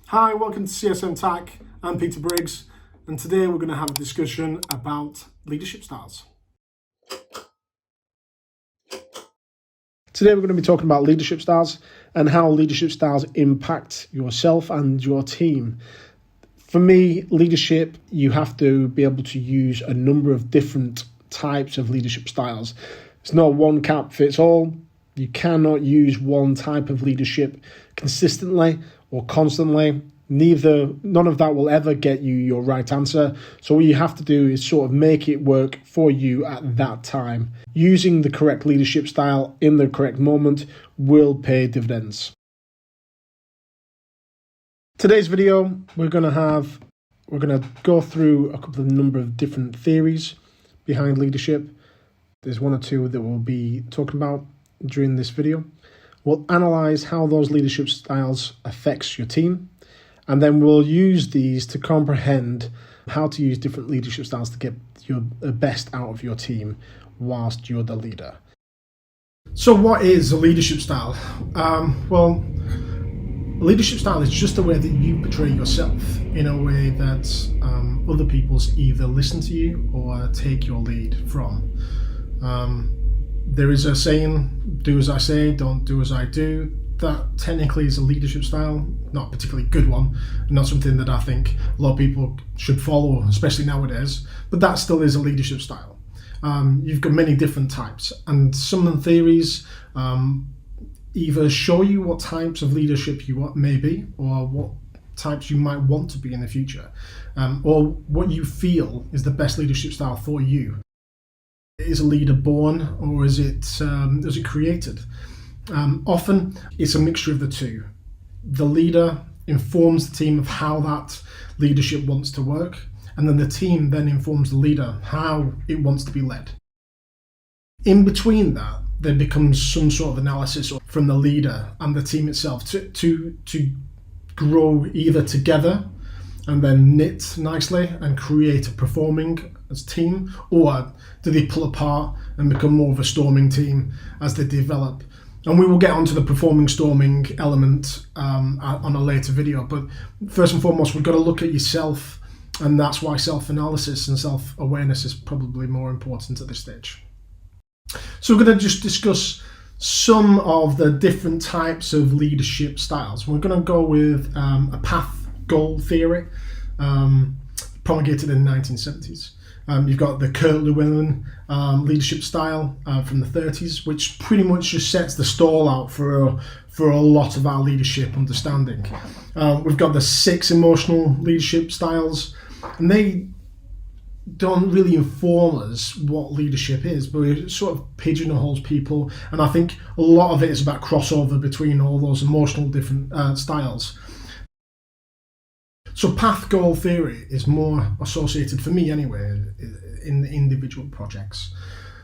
Hi, welcome to CSM Tech. I'm Peter Briggs, and today we're going to have a discussion about leadership styles. Today we're going to be talking about leadership styles and how leadership styles impact yourself and your team. For me, leadership, you have to be able to use a number of different types of leadership styles. It's not one cap fits all. You cannot use one type of leadership consistently or constantly. None of that will ever get you your right answer. So what you have to do is sort of make it work for you at that time. Using the correct leadership style in the correct moment will pay dividends. Today's video, we're going to go through a couple of number of different theories behind leadership. There's one or two that we'll be talking about during this video. We'll analyze how those leadership styles affects your team, and then we'll use these to comprehend how to use different leadership styles to get the best out of your team whilst you're the leader. So what is a leadership style? Well, a leadership style is just a way that you portray yourself in a way that other people's either listen to you or take your lead from. There is a saying, do as I say, don't do as I do. That technically is a leadership style, not a particularly good one, not something that I think a lot of people should follow, especially nowadays, but that still is a leadership style. You've got many different types, and some of the theories either show you what types of leadership you may be, or what types you might want to be in the future, or what you feel is the best leadership style for you. Is a leader born, or is it created? Often it's a mixture of the two. The leader informs the team of how that leadership wants to work, and then the team then informs the leader how it wants to be led. In between that, there becomes some sort of analysis from the leader and the team itself to grow either together and then knit nicely and create a performing as team, or do they pull apart and become more of a storming team as they develop? And we will get onto the performing storming element on a later video, but first and foremost, we've got to look at yourself, and that's why self-analysis and self-awareness is probably more important at this stage. So we're going to just discuss some of the different types of leadership styles. We're going to go with a path goal theory promulgated in the 1970s. You've got the Lewin leadership style from the 30s, which pretty much just sets the stall out for a lot of our leadership understanding. We've got the 6 emotional leadership styles, and they don't really inform us what leadership is, but it sort of pigeonholes people, and I think a lot of it is about crossover between all those emotional different styles. So path goal theory is more associated, for me anyway, in the individual projects.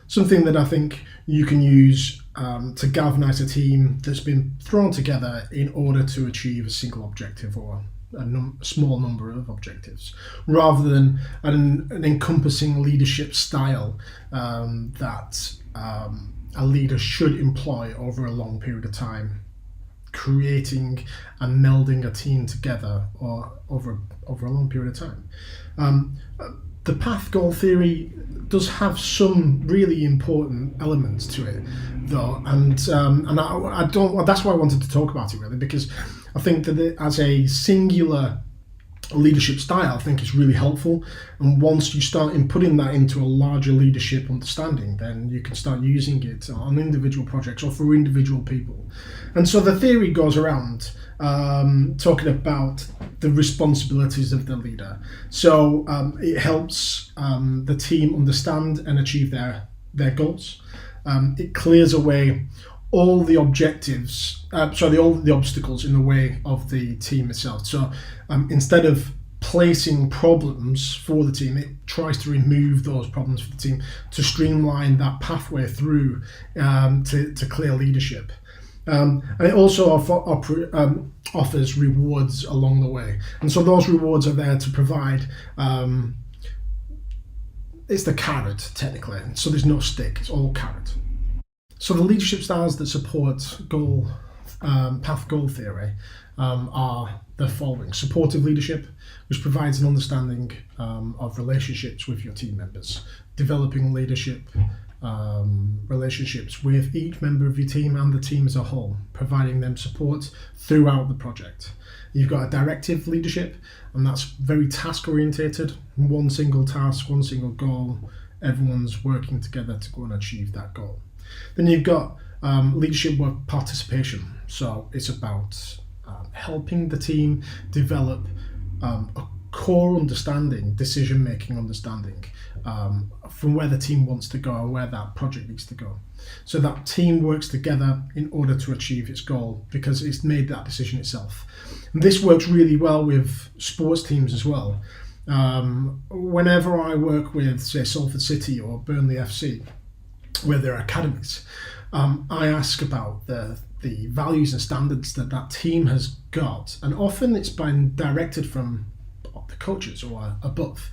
Something that I think you can use to galvanize a team that's been thrown together in order to achieve a single objective or a small number of objectives, rather than an encompassing leadership style that a leader should employ over a long period of time, creating and melding a team together or over a long period of time. The path goal theory does have some really important elements to it, though, and I don't. That's why I wanted to talk about it, really, because I think that as a singular leadership style, I think it's really helpful, and once you start putting that into a larger leadership understanding, then you can start using it on individual projects or for individual people. And so the theory goes around talking about the responsibilities of the leader. So it helps the team understand and achieve their goals. It clears away all the all the obstacles in the way of the team itself. So instead of placing problems for the team, it tries to remove those problems for the team to streamline that pathway through to clear leadership. And it also offers rewards along the way. And so those rewards are there to provide, it's the carrot technically. So there's no stick, it's all carrot. So the leadership styles that support path goal theory are the following: supportive leadership, which provides an understanding of relationships with your team members, developing leadership relationships with each member of your team and the team as a whole, providing them support throughout the project. You've got a directive leadership, and that's very task orientated, one single task, one single goal, everyone's working together to go and achieve that goal. Then you've got leadership with participation, so it's about helping the team develop a core understanding, decision-making understanding from where the team wants to go and where that project needs to go. So that team works together in order to achieve its goal because it's made that decision itself. And this works really well with sports teams as well. Whenever I work with, say, Salford City or Burnley FC, where there are academies, I ask about the values and standards that team has got, and often it's been directed from the coaches or above.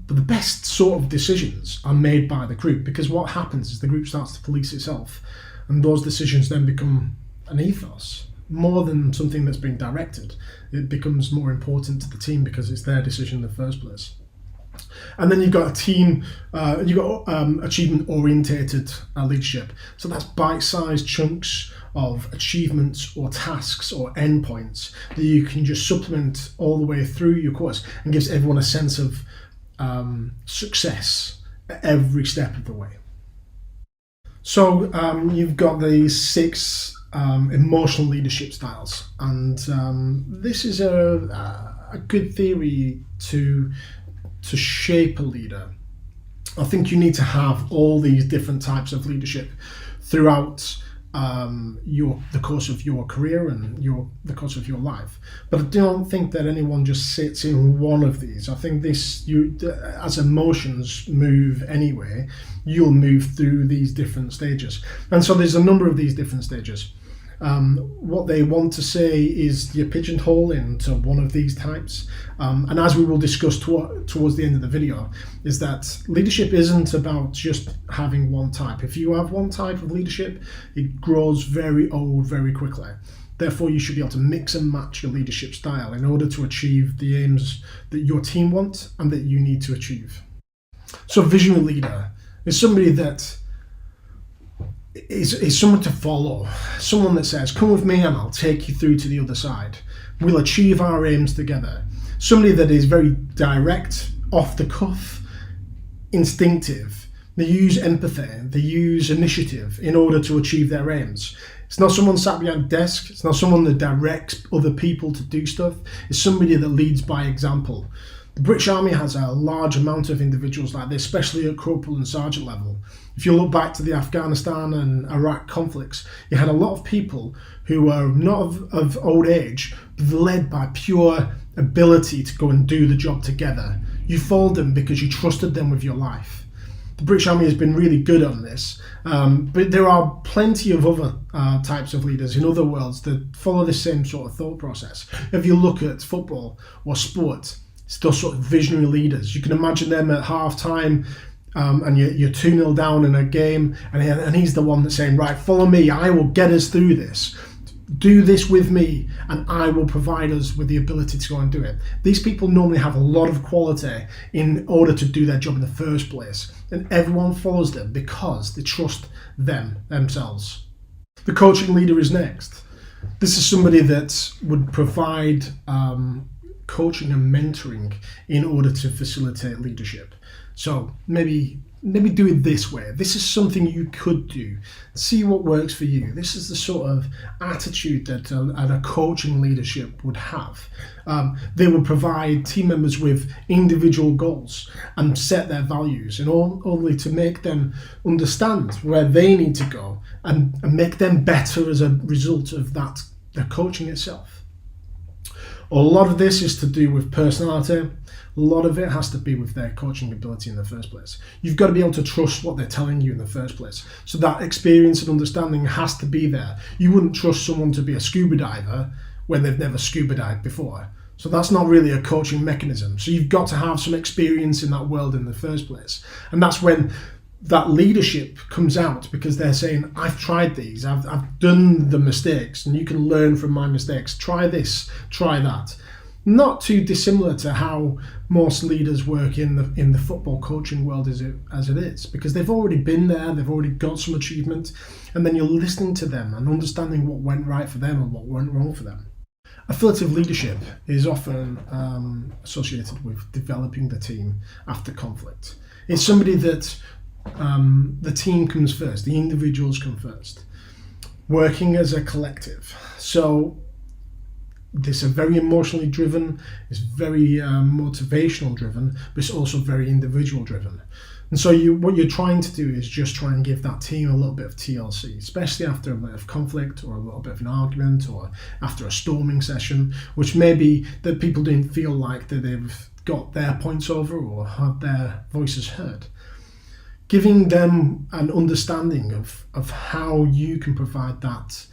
But the best sort of decisions are made by the group, because what happens is the group starts to police itself, and those decisions then become an ethos more than something that's been directed. It becomes more important to the team because it's their decision in the first place. And then you've got a team, you've got achievement orientated leadership. So that's bite-sized chunks of achievements or tasks or endpoints that you can just supplement all the way through your course, and gives everyone a sense of success at every step of the way. So you've got these 6 emotional leadership styles, and this is a good theory to shape a leader. I think you need to have all these different types of leadership throughout the course of your career and the course of your life. But I don't think that anyone just sits in one of these. I think as emotions move anyway, you'll move through these different stages. And so there's a number of these different stages. What they want to say is you're pigeonholed into one of these types. And as we will discuss towards the end of the video, is that leadership isn't about just having one type. If you have one type of leadership, it grows very old very quickly. Therefore, you should be able to mix and match your leadership style in order to achieve the aims that your team want and that you need to achieve. So visionary leader is somebody that is someone to follow, someone that says, come with me and I'll take you through to the other side. We'll achieve our aims together. Somebody that is very direct, off the cuff, instinctive. They use empathy, they use initiative in order to achieve their aims. It's not someone sat behind a desk, it's not someone that directs other people to do stuff, it's somebody that leads by example. The British Army has a large amount of individuals like this, especially at corporal and sergeant level. If you look back to the Afghanistan and Iraq conflicts, you had a lot of people who were not of old age, but led by pure ability to go and do the job together. You followed them because you trusted them with your life. The British Army has been really good on this, but there are plenty of other types of leaders in other worlds that follow the same sort of thought process. If you look at football or sport, it's those sort of visionary leaders. You can imagine them at half-time and you're 2-0 down in a game, and he's the one that's saying, right, follow me, I will get us through this. Do this with me, and I will provide us with the ability to go and do it. These people normally have a lot of quality in order to do their job in the first place, and everyone follows them because they trust themselves. The coaching leader is next. This is somebody that would provide coaching and mentoring in order to facilitate leadership. So maybe do it this way. This is something you could do. See what works for you. This is the sort of attitude that a coaching leadership would have. They would provide team members with individual goals and set their values, and only to make them understand where they need to go and make them better as a result of that, the coaching itself. A lot of this is to do with personality. A lot of it has to be with their coaching ability in the first place. You've got to be able to trust what they're telling you in the first place. So that experience and understanding has to be there. You wouldn't trust someone to be a scuba diver when they've never scuba dived before. So that's not really a coaching mechanism. So you've got to have some experience in that world in the first place. And that's when that leadership comes out because they're saying, I've tried these, I've done the mistakes, and you can learn from my mistakes. Try this, try that. Not too dissimilar to how most leaders work in the football coaching world as it is, because they've already been there, they've already got some achievement, and then you're listening to them and understanding what went right for them and what went wrong for them. Affirmative leadership is often associated with developing the team after conflict. It's somebody that the team comes first, the individuals come first, working as a collective. So this is very emotionally driven, it's very motivational driven, but it's also very individual driven. And so what you're trying to do is just try and give that team a little bit of TLC, especially after a bit of conflict or a little bit of an argument or after a storming session, which may be that people didn't feel like that they've got their points over or had their voices heard. Giving them an understanding of how you can provide that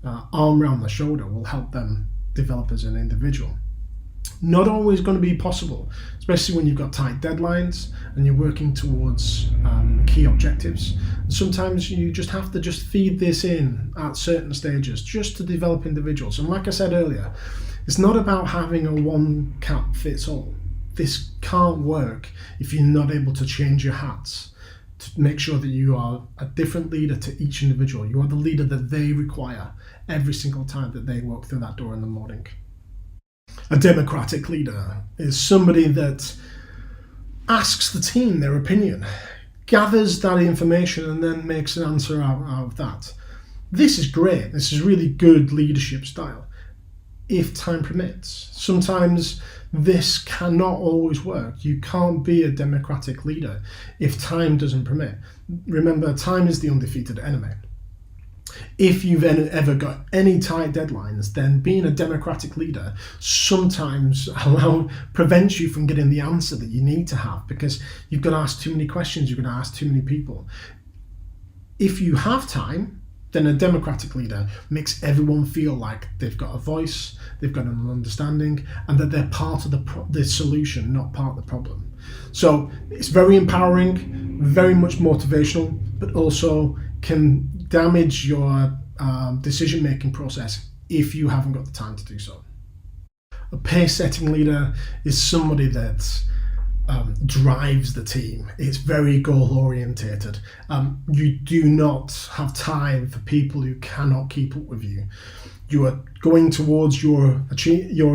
arm around the shoulder will help them develop as an individual. Not always going to be possible, especially when you've got tight deadlines and you're working towards key objectives. Sometimes you just have to feed this in at certain stages just to develop individuals. And like I said earlier, it's not about having a one cap fits all. This can't work if you're not able to change your hats to make sure that you are a different leader to each individual. You are the leader that they require every single time that they walk through that door in the morning. A democratic leader is somebody that asks the team their opinion, gathers that information, and then makes an answer out of that. This is great. This is really good leadership style, if time permits. Sometimes this cannot always work. You can't be a democratic leader if time doesn't permit. Remember, time is the undefeated enemy. If you've ever got any tight deadlines, then being a democratic leader sometimes prevents you from getting the answer that you need to have, because you've got to ask too many questions, you're going to ask too many people. If you have time, then a democratic leader makes everyone feel like they've got a voice, they've got an understanding, and that they're part of the solution, not part of the problem. So it's very empowering, very much motivational, but also can damage your decision-making process if you haven't got the time to do so. A pace-setting leader is somebody that drives the team. It's very goal-orientated. You do not have time for people who cannot keep up with you. You are going towards your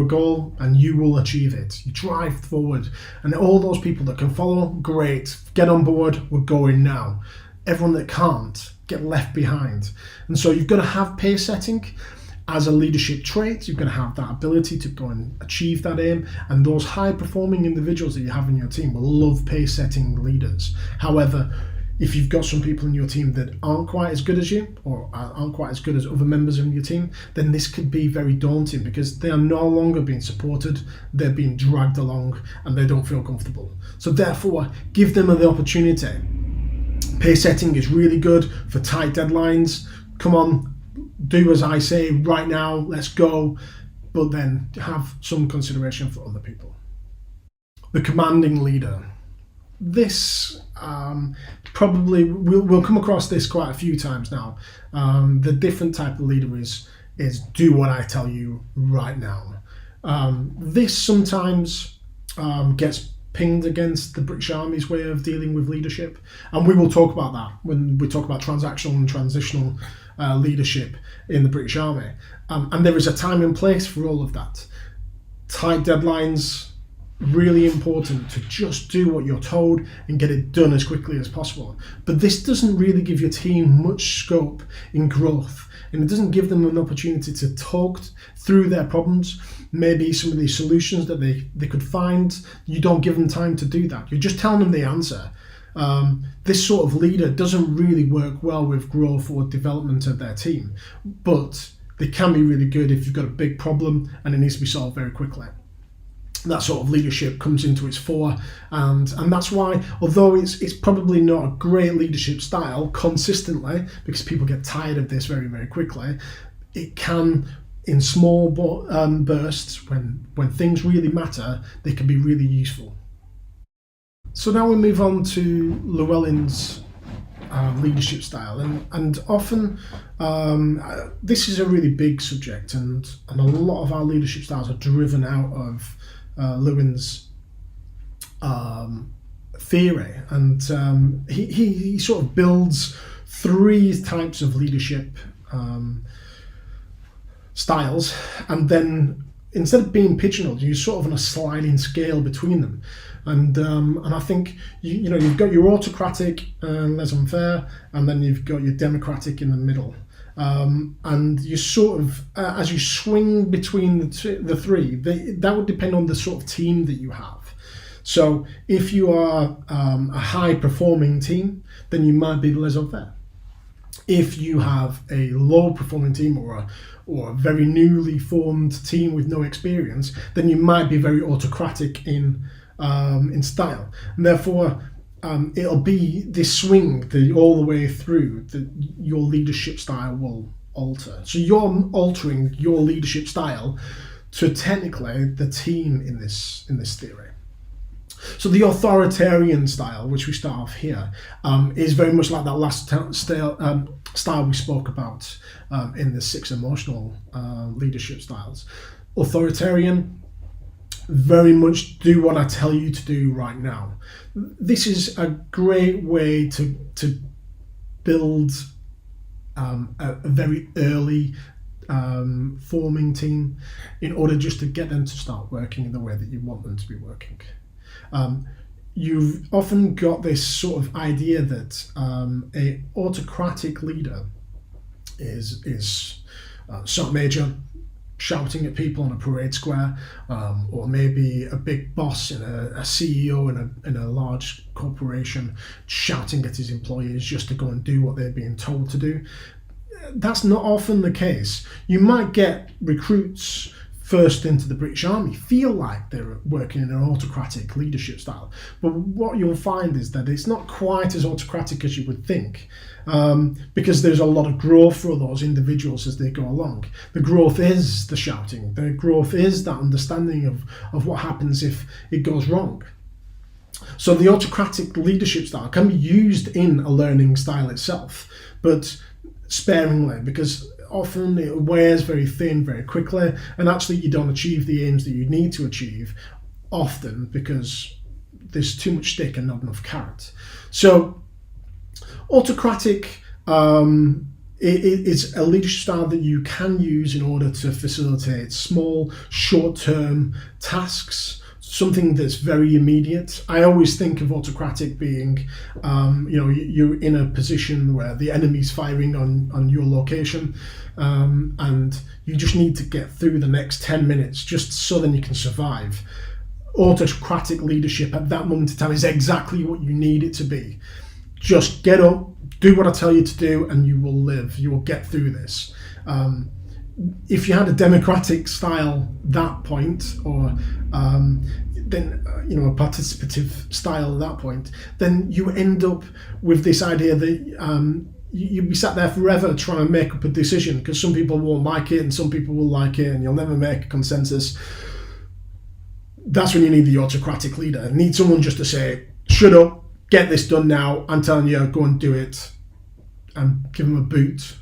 goal and you will achieve it. You drive forward, and all those people that can follow, great, get on board, we're going now. Everyone that can't, get left behind. And so you've got to have pace setting as a leadership trait. You've got to have that ability to go and achieve that aim, and those high performing individuals that you have in your team will love pace setting leaders. However, if you've got some people in your team that aren't quite as good as you, or aren't quite as good as other members of your team, then this could be very daunting, because they are no longer being supported, they're being dragged along, and they don't feel comfortable. So therefore, give them the opportunity. Pace setting is really good for tight deadlines. Come on, do as I say right now, let's go, but then have some consideration for other people. The commanding leader. This probably, we'll come across this quite a few times now. The different type of leader is do what I tell you right now. This sometimes gets pinged against the British Army's way of dealing with leadership, and we will talk about that when we talk about transactional and transitional leadership in the British Army. And there is a time and place for all of that. Tight deadlines, really important to just do what you're told and get it done as quickly as possible. But this doesn't really give your team much scope in growth, and it doesn't give them an opportunity to talk through their problems, maybe some of these solutions that they could find. You don't give them time to do that. You're just telling them the answer. This sort of leader doesn't really work well with growth or development of their team, but they can be really good if you've got a big problem and it needs to be solved very quickly. That sort of leadership comes into its fore, and that's why, although it's probably not a great leadership style consistently, because people get tired of this very, very quickly, it can, in small bursts, when things really matter, they can be really useful. So now we move on to Lewin's leadership style, and often this is a really big subject, and a lot of our leadership styles are driven out of Lewin's theory, and he sort of builds three types of leadership styles, and then instead of being pigeonholed, you're sort of on a sliding scale between them. And I think you've got your autocratic and laissez-faire, and then you've got your democratic in the middle. And you sort of, as you swing between the three, that would depend on the sort of team that you have. So if you are a high-performing team, then you might be laissez-faire. If you have a low-performing team or a very newly formed team with no experience, then you might be very autocratic in style, and therefore it'll be this swing all the way through that your leadership style will alter. So you're altering your leadership style to technically the team in this theory. So the authoritarian style, which we start off here, is very much like that last style we spoke about in the 6 emotional leadership styles. Authoritarian, very much do what I tell you to do right now. This is a great way to build a very early forming team in order just to get them to start working in the way that you want them to be working. You've often got this sort of idea that a autocratic leader is Sergeant Major shouting at people on a parade square, or maybe a big boss in a CEO in a large corporation shouting at his employees just to go and do what they're being told to do. That's not often the case. You might get recruits first into the British Army feel like they're working in an autocratic leadership style, but what you'll find is that it's not quite as autocratic as you would think, because there's a lot of growth for those individuals as they go along. The growth is the shouting, the growth is that understanding of what happens if it goes wrong. So the autocratic leadership style can be used in a learning style itself, but sparingly, because often it wears very thin very quickly, and actually you don't achieve the aims that you need to achieve often because there's too much stick and not enough carrot. So autocratic it's a leadership style that you can use in order to facilitate small short-term tasks, something that's very immediate. I always think of autocratic being, you're in a position where the enemy's firing on your location, and you just need to get through the next 10 minutes just so then you can survive. Autocratic leadership at that moment in time is exactly what you need it to be. Just get up, do what I tell you to do, and you will live. You will get through this. If you had a democratic style that point, or then a participative style at that point, then you end up with this idea that you'd be sat there forever trying to make up a decision, because some people won't like it and some people will like it, and you'll never make a consensus. That's when you need the autocratic leader. You need someone just to say, shut up, get this done now, I'm telling you, go and do it, and give them a boot,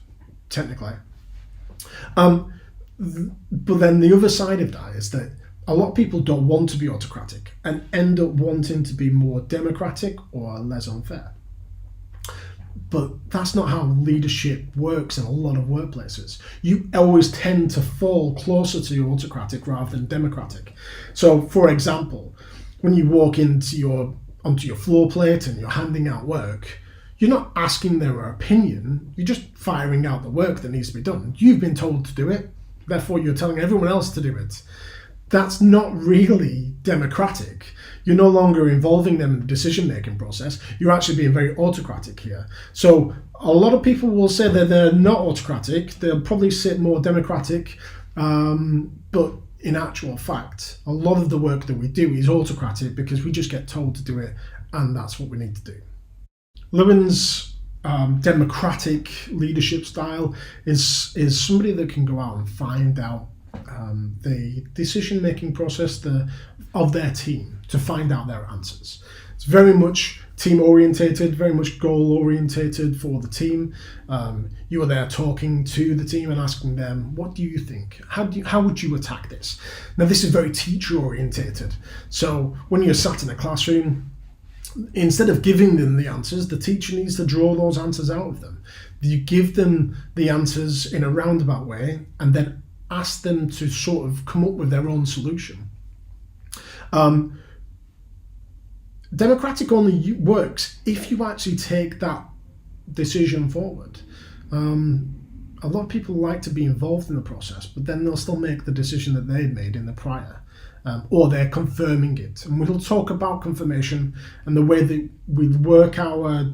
technically. But then the other side of that is that a lot of people don't want to be autocratic and end up wanting to be more democratic or laissez-faire. But that's not how leadership works in a lot of workplaces. You always tend to fall closer to autocratic rather than democratic. So, for example, when you walk onto your floor plate and you're handing out work, you're not asking their opinion, you're just firing out the work that needs to be done. You've been told to do it, therefore you're telling everyone else to do it. That's not really democratic. You're no longer involving them in the decision-making process. You're actually being very autocratic here. So a lot of people will say that they're not autocratic. They'll probably sit more democratic, but in actual fact, a lot of the work that we do is autocratic because we just get told to do it, and that's what we need to do. Lewin's democratic leadership style is somebody that can go out and find out the decision-making process of their team, to find out their answers. It's very much team orientated, very much goal orientated for the team. You are there talking to the team and asking them, what do you think? How would you attack this? Now, this is very teacher orientated. So when you're sat in a classroom, instead of giving them the answers, the teacher needs to draw those answers out of them. You give them the answers in a roundabout way and then ask them to sort of come up with their own solution. Democratic only works if you actually take that decision forward. A lot of people like to be involved in the process, but then they'll still make the decision that they made in the prior, or they're confirming it. And we'll talk about confirmation and the way that we work our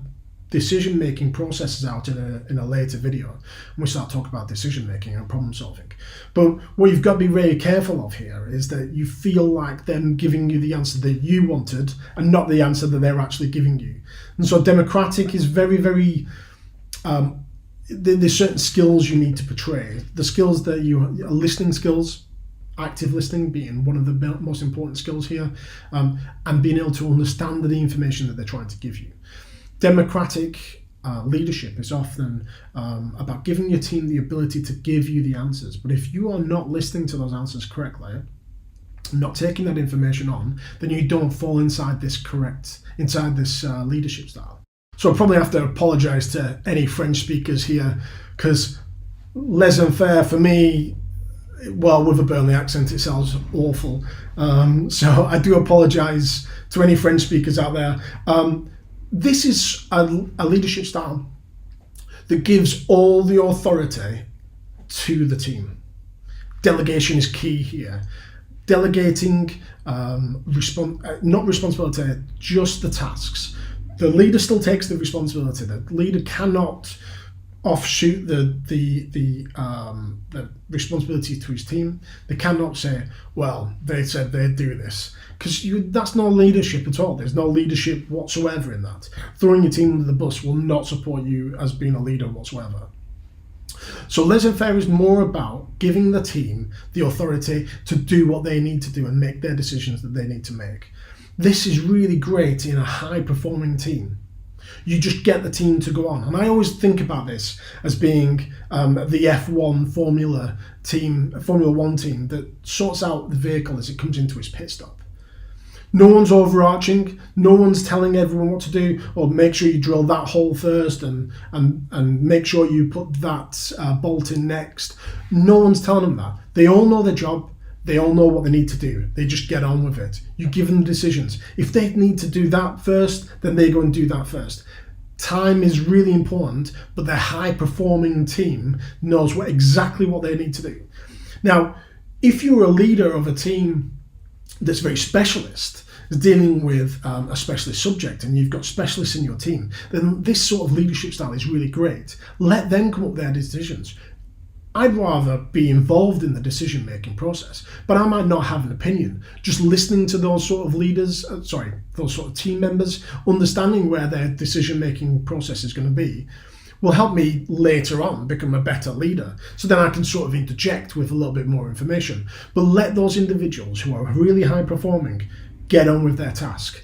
decision-making processes out in a later video when we start talking about decision-making and problem-solving. But what you've got to be very careful of here is that you feel like them giving you the answer that you wanted and not the answer that they're actually giving you. And so democratic is very, very... there's certain skills you need to portray. The skills that listening skills, active listening being one of the most important skills here, and being able to understand the information that they're trying to give you. Democratic leadership is often about giving your team the ability to give you the answers. But if you are not listening to those answers correctly, not taking that information on, then you don't fall inside this leadership style. So I probably have to apologise to any French speakers here, because laissez-faire for me, well, with a Burnley accent, it sounds awful. So I do apologise to any French speakers out there. This is a leadership style that gives all the authority to the team. Delegation is key here. Delegating, not responsibility, just the tasks. The leader still takes the responsibility. The leader cannot offshoot the responsibility to his team. They cannot say, well, they said they'd do this, because that's no leadership at all. There's no leadership whatsoever in that. Throwing your team under the bus will not support you as being a leader whatsoever. So laissez-faire is more about giving the team the authority to do what they need to do and make their decisions that they need to make. This is really great in a high-performing team. You just get the team to go on. And I always think about this as being the F1 Formula One team that sorts out the vehicle as it comes into its pit stop. No one's overarching, no one's telling everyone what to do, or make sure you drill that hole first and make sure you put that bolt in next. No one's telling them that. They all know their job. They all know what they need to do. They just get on with it. You give them decisions. If they need to do that first, then they go and do that first. Time is really important, but their high-performing team knows exactly what they need to do. Now, if you're a leader of a team that's very specialist, is dealing with a specialist subject, and you've got specialists in your team, then this sort of leadership style is really great. Let them come up with their decisions. I'd rather be involved in the decision-making process, but I might not have an opinion. Just listening to those sort of leaders, those sort of team members, understanding where their decision-making process is going to be, will help me later on become a better leader. So then I can sort of interject with a little bit more information. But let those individuals who are really high-performing get on with their task.